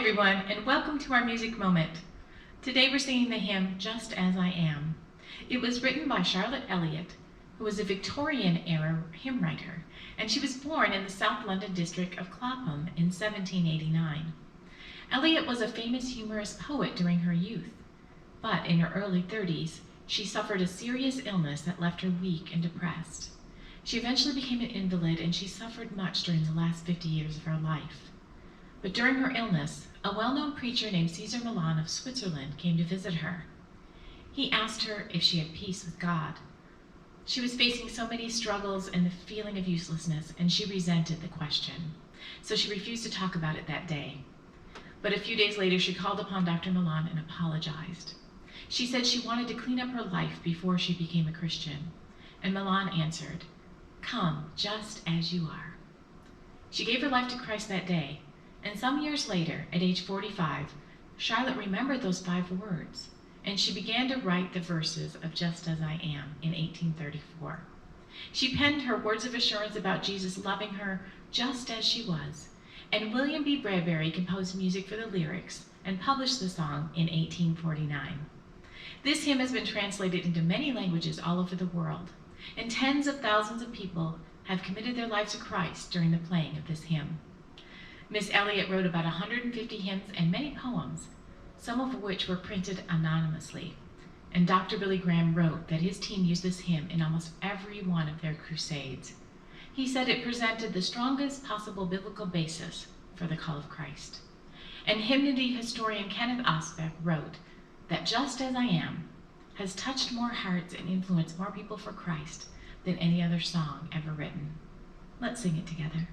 everyone, and welcome to our music moment. Today we're singing the hymn, Just As I Am. It was written by Charlotte Elliott, who was a Victorian-era hymn writer, and she was born in the South London district of Clapham in 1789. Elliott was a famous humorous poet during her youth, but in her early 30s, she suffered a serious illness that left her weak and depressed. She eventually became an invalid, and she suffered much during the last 50 years of her life. But during her illness, a well-known preacher named Cesar Millan of Switzerland came to visit her. He asked her if she had peace with God. She was facing so many struggles and the feeling of uselessness, and she resented the question. So she refused to talk about it that day. But a few days later, she called upon Dr. Millan and apologized. She said she wanted to clean up her life before she became a Christian. And Millan answered, "Come just as you are." She gave her life to Christ that day. And some years later, at age 45, Charlotte remembered those 5 words, and she began to write the verses of Just As I Am in 1834. She penned her words of assurance about Jesus loving her just as she was, and William B. Bradbury composed music for the lyrics and published the song in 1849. This hymn has been translated into many languages all over the world, and tens of thousands of people have committed their lives to Christ during the playing of this hymn. Miss Elliott wrote about 150 hymns and many poems, some of which were printed anonymously. And Dr. Billy Graham wrote that his team used this hymn in almost every one of their crusades. He said it presented the strongest possible biblical basis for the call of Christ. And hymnody historian Kenneth Osbeck wrote that Just As I Am has touched more hearts and influenced more people for Christ than any other song ever written. Let's sing it together.